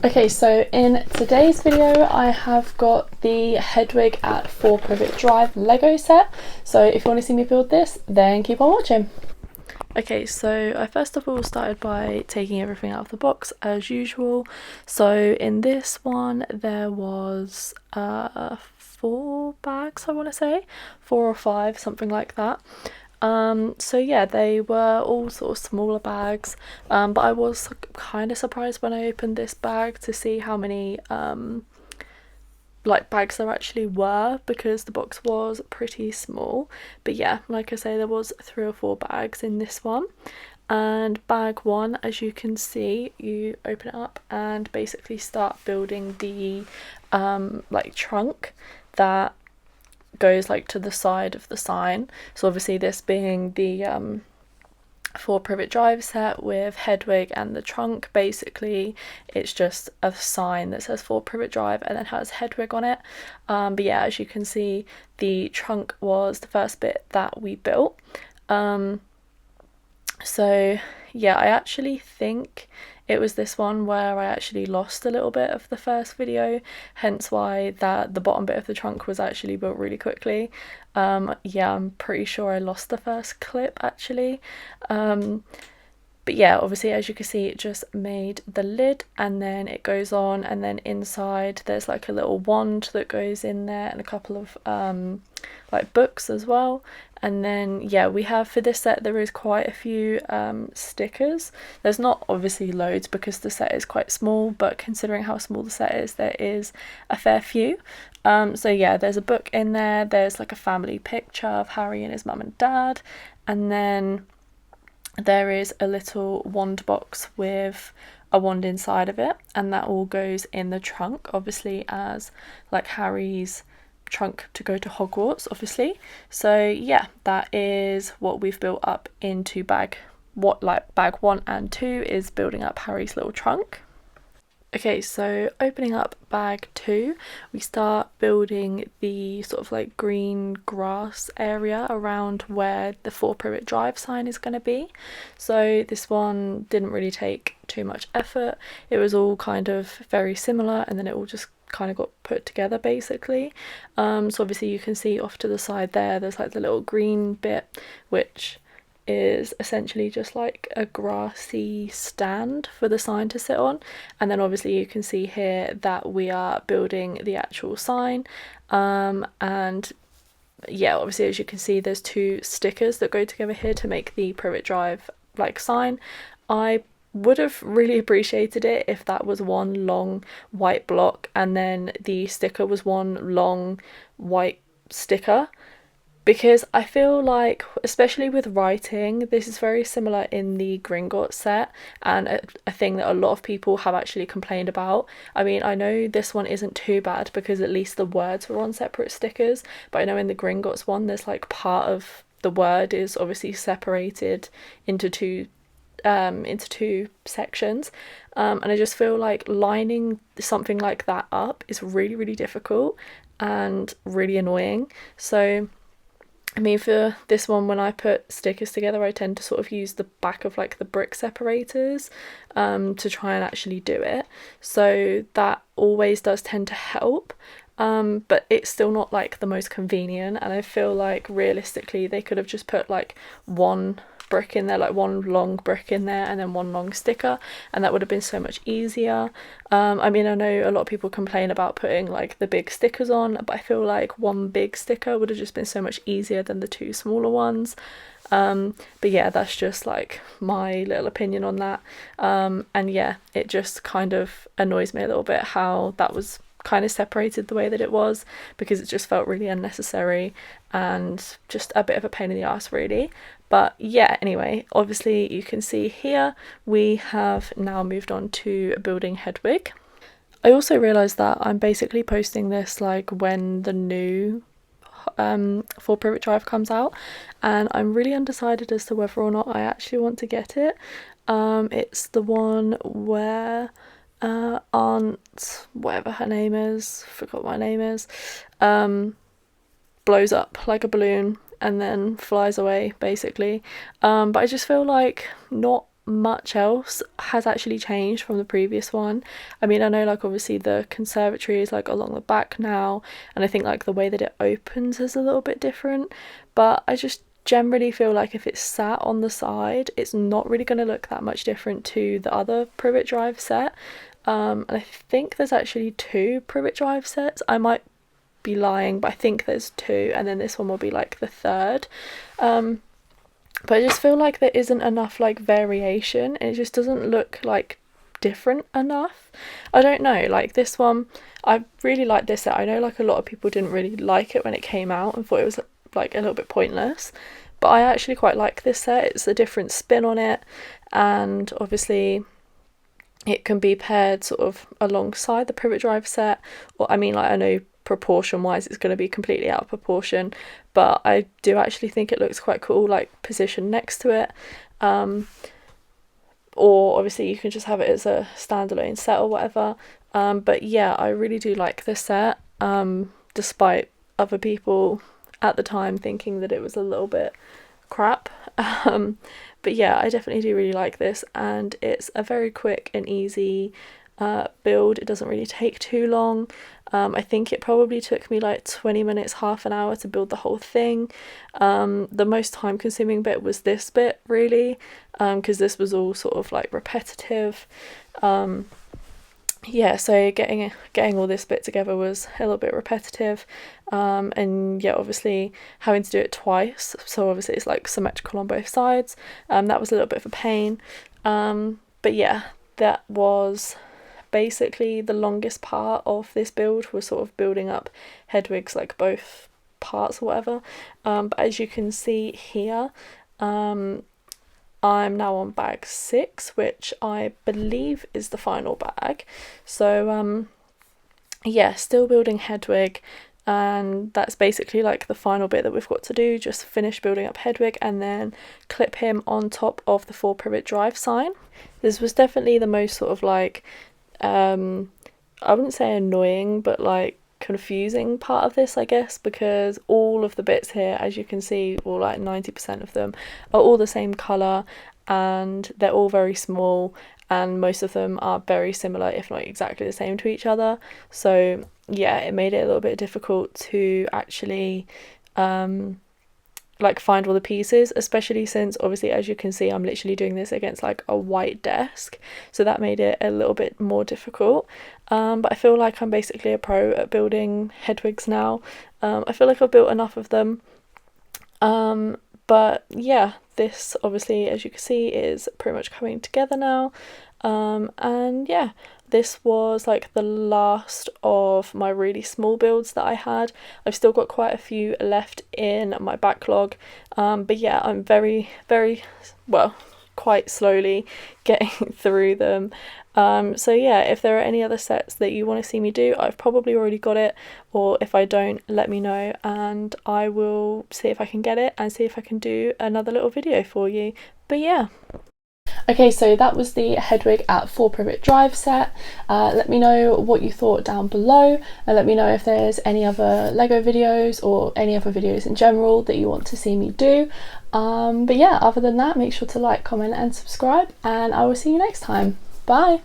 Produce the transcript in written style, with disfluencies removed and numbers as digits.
Okay, so in today's video I have got the Hedwig at 4 Privet Drive Lego set. So if you want to see me build this, then keep on watching. Okay, so I first of all started by taking everything out of the box as usual. So in this one there was 4 bags, I want to say, 4 or 5, something like that. So yeah, they were all sort of smaller bags, but I was kind of surprised when I opened this bag to see how many like bags there actually were, because the box was pretty small. But yeah, like I say, there was 3 or 4 bags in this one. And bag 1, as you can see, you open it up and basically start building the like trunk that goes like to the side of the sign. So obviously this being the 4 Privet Drive set with Hedwig and the trunk, basically it's just a sign that says 4 Privet Drive and then has Hedwig on it. But yeah, as you can see, the trunk was the first bit that we built. So yeah, I actually think it was this one where I actually lost a little bit of the first video, hence why the bottom bit of the trunk was actually built really quickly. Yeah, I'm pretty sure I lost the first clip actually. But yeah, obviously as you can see, it just made the lid and then it goes on, and then inside there's like a little wand that goes in there and a couple of like books as well. And then yeah, we have for this set there is quite a few stickers. There's not obviously loads because the set is quite small, but considering how small the set is, there is a fair few. So yeah, there's a book in there, there's like a family picture of Harry and his mum and dad, and then there is a little wand box with a wand inside of it, and that all goes in the trunk, obviously as like Harry's trunk to go to Hogwarts, obviously. So yeah, that is what we've built up into bag 1 and 2 is building up Harry's little trunk. Okay, so opening up bag 2, we start building the sort of like green grass area around where the 4 Privet Drive sign is going to be. So this one didn't really take too much effort. It was all kind of very similar, and then it all just kind of got put together basically. So obviously you can see off to the side there's like the little green bit, which is essentially just like a grassy stand for the sign to sit on, and then obviously you can see here that we are building the actual sign. And yeah, obviously as you can see, there's 2 stickers that go together here to make the Privet Drive like sign. I would have really appreciated it if that was one long white block and then the sticker was one long white sticker, because I feel like, especially with writing, this is very similar in the Gringotts set, and a thing that a lot of people have actually complained about. I mean, I know this one isn't too bad because at least the words were on separate stickers, but I know in the Gringotts one there's like part of the word is obviously separated into two sections, and I just feel like lining something like that up is really, really difficult and really annoying. So I mean, for this one, when I put stickers together, I tend to sort of use the back of like the brick separators to try and actually do it. So that always does tend to help, but it's still not like the most convenient, and I feel like realistically they could have just put like one brick in there, like one long brick in there and then one long sticker, and that would have been so much easier. I mean, I know a lot of people complain about putting like the big stickers on, but I feel like one big sticker would have just been so much easier than the 2 smaller ones. But yeah, that's just like my little opinion on that. And yeah, it just kind of annoys me a little bit how that was kind of separated the way that it was, because it just felt really unnecessary and just a bit of a pain in the ass really. But yeah, anyway, obviously you can see here we have now moved on to building Hedwig. I also realised that I'm basically posting this like when the new 4 Privet Drive comes out, and I'm really undecided as to whether or not I actually want to get it. It's the one where Aunt, whatever her name is, forgot what her name is, blows up like a balloon and then flies away basically. But I just feel like not much else has actually changed from the previous one. I mean, I know like obviously the conservatory is like along the back now, and I think like the way that it opens is a little bit different, but I just generally feel like if it's sat on the side, it's not really going to look that much different to the other Privet drive set. And I think there's actually 2 Privet drive sets. I might be lying, but I think there's 2, and then this one will be like the 3rd. But I just feel like there isn't enough like variation. It just doesn't look like different enough. I don't know, like this one, I really like this set. I know like a lot of people didn't really like it when it came out and thought it was like a little bit pointless, but I actually quite like this set. It's a different spin on it, and obviously it can be paired sort of alongside the Privet drive set, or I mean like I know proportion wise it's going to be completely out of proportion, but I do actually think it looks quite cool like positioned next to it. Or obviously you can just have it as a standalone set or whatever, but yeah, I really do like this set, despite other people at the time thinking that it was a little bit crap. But yeah, I definitely do really like this, and it's a very quick and easy build. It doesn't really take too long. I think it probably took me like 20 minutes, half an hour to build the whole thing. The most time consuming bit was this bit really, because this was all sort of like repetitive. Yeah, so getting all this bit together was a little bit repetitive, and yeah, obviously having to do it twice, so obviously it's like symmetrical on both sides. That was a little bit of a pain, but yeah, that was basically the longest part of this build, was sort of building up Hedwig's like both parts or whatever. But as you can see here, I'm now on bag 6, which I believe is the final bag. So yeah, still building Hedwig, and that's basically like the final bit that we've got to do, just finish building up Hedwig and then clip him on top of the 4 Privet drive sign. This was definitely the most sort of like I wouldn't say annoying, but like confusing part of this, I guess, because all of the bits here, as you can see, or like 90% of them, are all the same colour, and they're all very small, and most of them are very similar, if not exactly the same to each other. So yeah, it made it a little bit difficult to actually like find all the pieces, especially since obviously, as you can see, I'm literally doing this against like a white desk, so that made it a little bit more difficult. But I feel like I'm basically a pro at building Hedwigs now. I feel like I've built enough of them, but yeah, this obviously, as you can see, is pretty much coming together now. And yeah, this was like the last of my really small builds that I had. I've still got quite a few left in my backlog, but yeah, I'm very well, quite slowly getting through them. So yeah, if there are any other sets that you want to see me do, I've probably already got it, or if I don't, let me know and I will see if I can get it and see if I can do another little video for you. But yeah. Okay, so that was the Hedwig at 4 Privet drive set. Let me know what you thought down below, and let me know if there's any other Lego videos or any other videos in general that you want to see me do. But yeah, other than that, make sure to like, comment and subscribe, and I will see you next time. Bye!